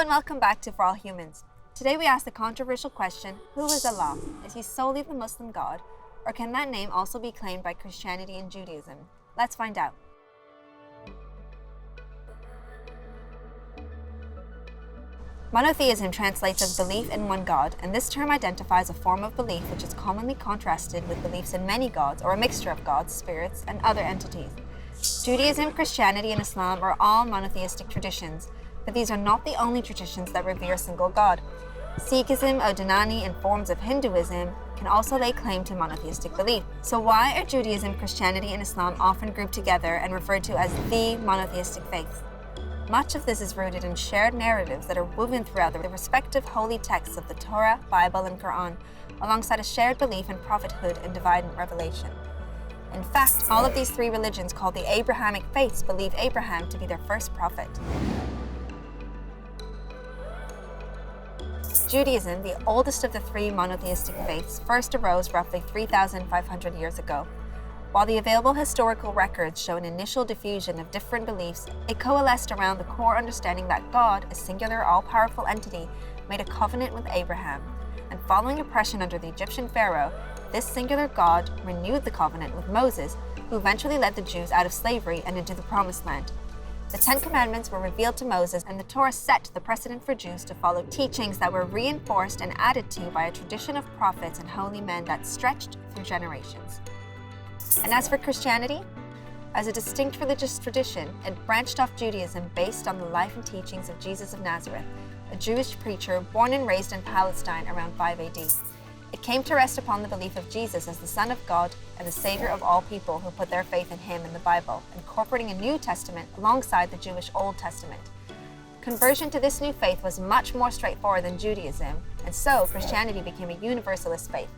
and welcome back to For All Humans. Today we ask the controversial question, who is Allah? Is he solely the Muslim God, or can that name also be claimed by Christianity and Judaism? Let's find out. Monotheism translates as belief in one God, and this term identifies a form of belief which is commonly contrasted with beliefs in many gods or a mixture of gods, spirits, and other entities. Judaism, Christianity, and Islam are all monotheistic traditions, but these are not the only traditions that revere a single God. Sikhism, Odinani, and forms of Hinduism can also lay claim to monotheistic belief. So why are Judaism, Christianity, and Islam often grouped together and referred to as the monotheistic faiths? Much of this is rooted in shared narratives that are woven throughout the respective holy texts of the Torah, Bible, and Quran, alongside a shared belief in prophethood and divine revelation. In fact, all of these three religions called the Abrahamic faiths believe Abraham to be their first prophet. Judaism, the oldest of the three monotheistic faiths, first arose roughly 3,500 years ago. While the available historical records show an initial diffusion of different beliefs, it coalesced around the core understanding that God, a singular, all-powerful entity, made a covenant with Abraham. And following oppression under the Egyptian pharaoh, this singular God renewed the covenant with Moses, who eventually led the Jews out of slavery and into the Promised Land. The Ten Commandments were revealed to Moses, and the Torah set the precedent for Jews to follow teachings that were reinforced and added to by a tradition of prophets and holy men that stretched through generations. And as for Christianity, as a distinct religious tradition, it branched off Judaism based on the life and teachings of Jesus of Nazareth, a Jewish preacher born and raised in Palestine around 5 AD. It came to rest upon the belief of Jesus as the Son of God and the Savior of all people who put their faith in him in the Bible, incorporating a New Testament alongside the Jewish Old Testament. Conversion to this new faith was much more straightforward than Judaism, and so Christianity became a universalist faith.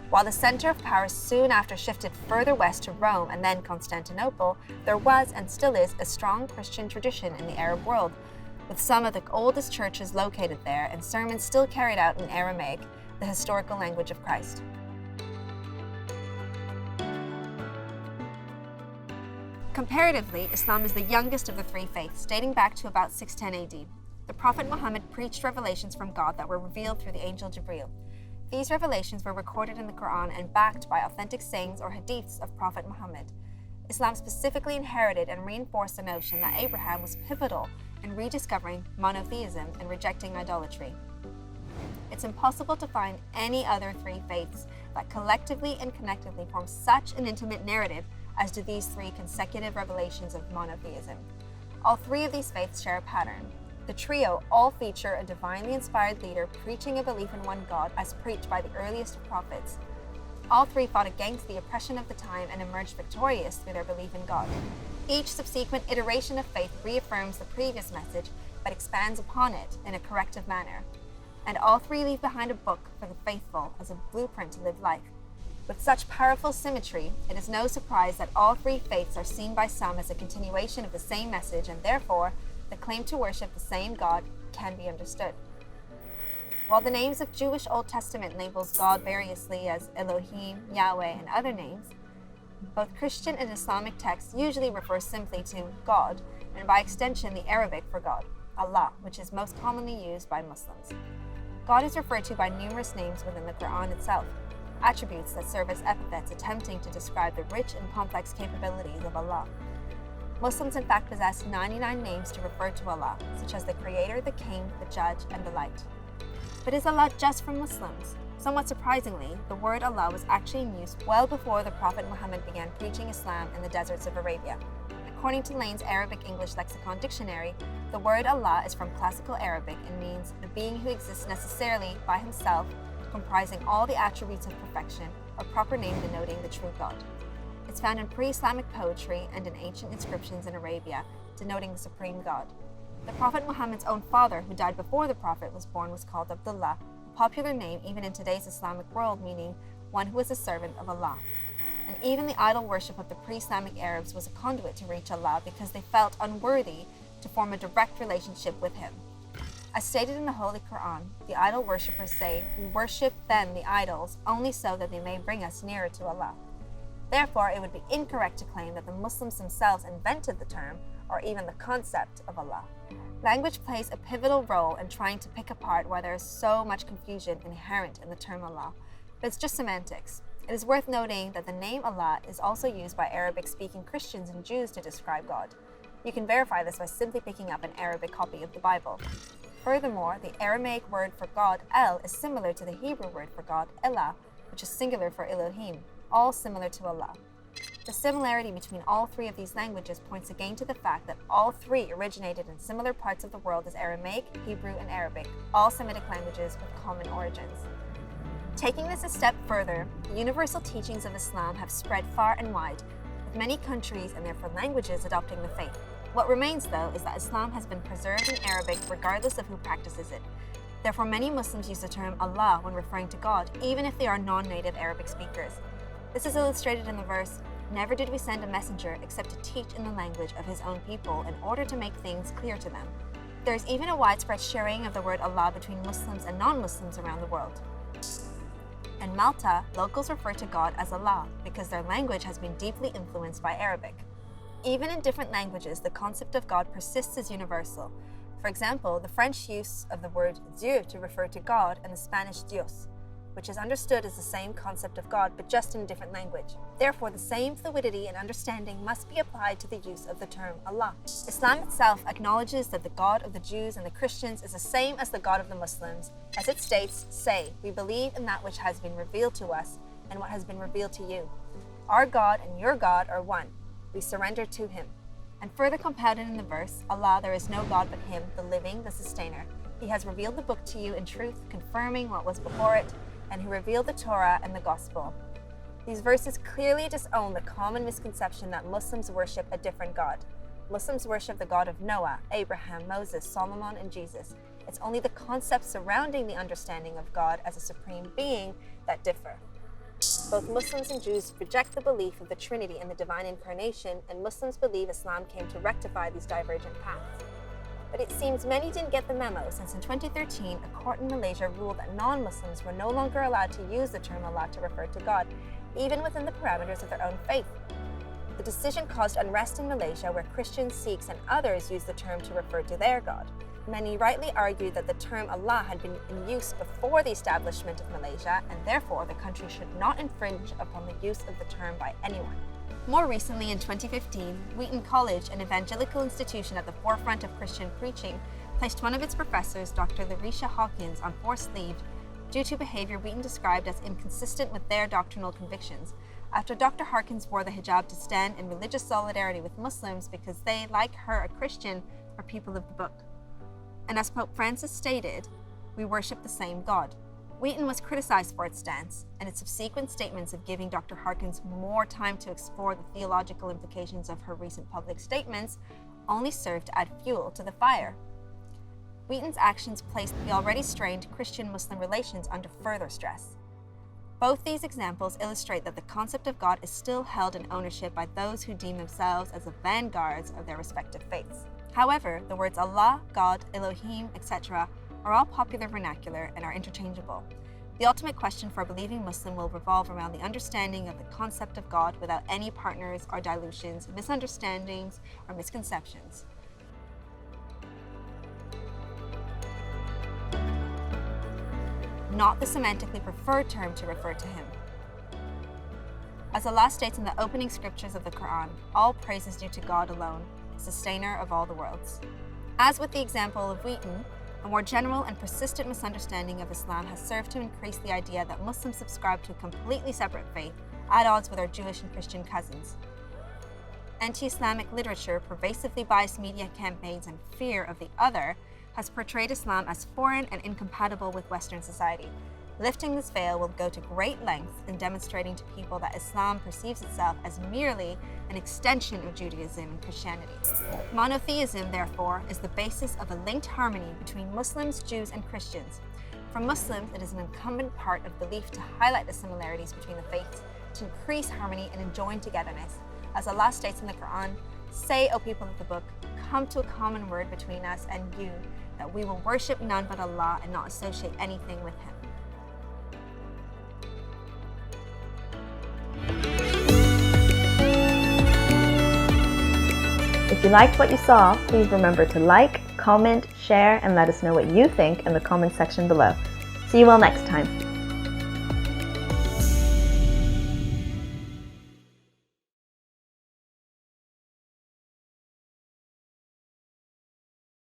While the center of power soon after shifted further west to Rome and then Constantinople, there was and still is a strong Christian tradition in the Arab world, with some of the oldest churches located there and sermons still carried out in Aramaic, the historical language of Christ. Comparatively, Islam is the youngest of the three faiths, dating back to about 610 AD. The Prophet Muhammad preached revelations from God that were revealed through the angel Jibreel. These revelations were recorded in the Quran and backed by authentic sayings or hadiths of Prophet Muhammad. Islam specifically inherited and reinforced the notion that Abraham was pivotal in rediscovering monotheism and rejecting idolatry. It's impossible to find any other three faiths that collectively and connectively form such an intimate narrative as do these three consecutive revelations of monotheism. All three of these faiths share a pattern. The trio all feature a divinely inspired leader preaching a belief in one God as preached by the earliest of prophets. All three fought against the oppression of the time and emerged victorious through their belief in God. Each subsequent iteration of faith reaffirms the previous message but expands upon it in a corrective manner. And all three leave behind a book for the faithful as a blueprint to live life. With such powerful symmetry, it is no surprise that all three faiths are seen by some as a continuation of the same message, and therefore, the claim to worship the same God can be understood. While the names of Jewish Old Testament labels God variously as Elohim, Yahweh, and other names, both Christian and Islamic texts usually refer simply to God, and by extension the Arabic for God, Allah, which is most commonly used by Muslims. God is referred to by numerous names within the Quran itself, attributes that serve as epithets attempting to describe the rich and complex capabilities of Allah. Muslims in fact possess 99 names to refer to Allah, such as the Creator, the King, the Judge, and the Light. But is Allah just for Muslims? Somewhat surprisingly, the word Allah was actually in use well before the Prophet Muhammad began preaching Islam in the deserts of Arabia. According to Lane's Arabic-English Lexicon Dictionary, the word Allah is from Classical Arabic and means a being who exists necessarily by himself, comprising all the attributes of perfection, a proper name denoting the true God. It's found in pre-Islamic poetry and in ancient inscriptions in Arabia, denoting the supreme God. The Prophet Muhammad's own father, who died before the Prophet was born, was called Abdullah, a popular name even in today's Islamic world, meaning one who is a servant of Allah. And even the idol worship of the pre-Islamic Arabs was a conduit to reach Allah because they felt unworthy to form a direct relationship with him. As stated in the Holy Quran, the idol worshippers say, "We worship them, the idols, only so that they may bring us nearer to Allah." Therefore, it would be incorrect to claim that the Muslims themselves invented the term or even the concept of Allah. Language plays a pivotal role in trying to pick apart why there is so much confusion inherent in the term Allah, but it's just semantics. It is worth noting that the name Allah is also used by Arabic-speaking Christians and Jews to describe God. You can verify this by simply picking up an Arabic copy of the Bible. Furthermore, the Aramaic word for God, El, is similar to the Hebrew word for God, Elah, which is singular for Elohim, all similar to Allah. The similarity between all three of these languages points again to the fact that all three originated in similar parts of the world as Aramaic, Hebrew, and Arabic, all Semitic languages with common origins. Taking this a step further, the universal teachings of Islam have spread far and wide, with many countries and therefore languages adopting the faith. What remains, though, is that Islam has been preserved in Arabic regardless of who practices it. Therefore, many Muslims use the term Allah when referring to God, even if they are non-native Arabic speakers. This is illustrated in the verse, "Never did we send a messenger except to teach in the language of his own people in order to make things clear to them." There is even a widespread sharing of the word Allah between Muslims and non-Muslims around the world. In Malta, locals refer to God as Allah because their language has been deeply influenced by Arabic. Even in different languages, the concept of God persists as universal. For example, the French use of the word Dieu to refer to God and the Spanish Dios, which is understood as the same concept of God but just in a different language. Therefore, the same fluidity and understanding must be applied to the use of the term Allah. Islam itself acknowledges that the God of the Jews and the Christians is the same as the God of the Muslims. As it states, "Say, we believe in that which has been revealed to us and what has been revealed to you. Our God and your God are one. We surrender to him." And further compounded in the verse, Allah, there is no God but him, the living, the sustainer. He has revealed the book to you in truth, confirming what was before it, and who revealed the Torah and the Gospel. These verses clearly disown the common misconception that Muslims worship a different God. Muslims worship the God of Noah, Abraham, Moses, Solomon, and Jesus. It's only the concepts surrounding the understanding of God as a supreme being that differ. Both Muslims and Jews reject the belief of the Trinity and the divine incarnation, and Muslims believe Islam came to rectify these divergent paths. But it seems many didn't get the memo, since in 2013, a court in Malaysia ruled that non-Muslims were no longer allowed to use the term Allah to refer to God, even within the parameters of their own faith. The decision caused unrest in Malaysia, where Christians, Sikhs, and others used the term to refer to their God. Many rightly argued that the term Allah had been in use before the establishment of Malaysia, and therefore the country should not infringe upon the use of the term by anyone. More recently, in 2015, Wheaton College, an evangelical institution at the forefront of Christian preaching, placed one of its professors, Dr. Larisha Hawkins, on forced leave due to behavior Wheaton described as inconsistent with their doctrinal convictions, after Dr. Hawkins wore the hijab to stand in religious solidarity with Muslims because they, like her, a Christian, are people of the book. And as Pope Francis stated, "We worship the same God." Wheaton was criticized for its stance, and its subsequent statements of giving Dr. Harkins more time to explore the theological implications of her recent public statements only served to add fuel to the fire. Wheaton's actions placed the already strained Christian-Muslim relations under further stress. Both these examples illustrate that the concept of God is still held in ownership by those who deem themselves as the vanguards of their respective faiths. However, the words Allah, God, Elohim, etc. are all popular vernacular and are interchangeable. The ultimate question for a believing Muslim will revolve around the understanding of the concept of God without any partners or dilutions, misunderstandings, or misconceptions. Not the semantically preferred term to refer to him. As Allah states in the opening scriptures of the Quran, all praise is due to God alone, sustainer of all the worlds. As with the example of Wheaton, a more general and persistent misunderstanding of Islam has served to increase the idea that Muslims subscribe to a completely separate faith, at odds with our Jewish and Christian cousins. Anti-Islamic literature, pervasively biased media campaigns, and fear of the other has portrayed Islam as foreign and incompatible with Western society. Lifting this veil will go to great lengths in demonstrating to people that Islam perceives itself as merely an extension of Judaism and Christianity. Monotheism, therefore, is the basis of a linked harmony between Muslims, Jews, and Christians. For Muslims, it is an incumbent part of belief to highlight the similarities between the faiths, to increase harmony and enjoin togetherness. As Allah states in the Quran, "Say, O people of the book, come to a common word between us and you, that we will worship none but Allah and not associate anything with Him." If you liked what you saw, please remember to like, comment, share, and let us know what you think in the comment section below. See you all next time.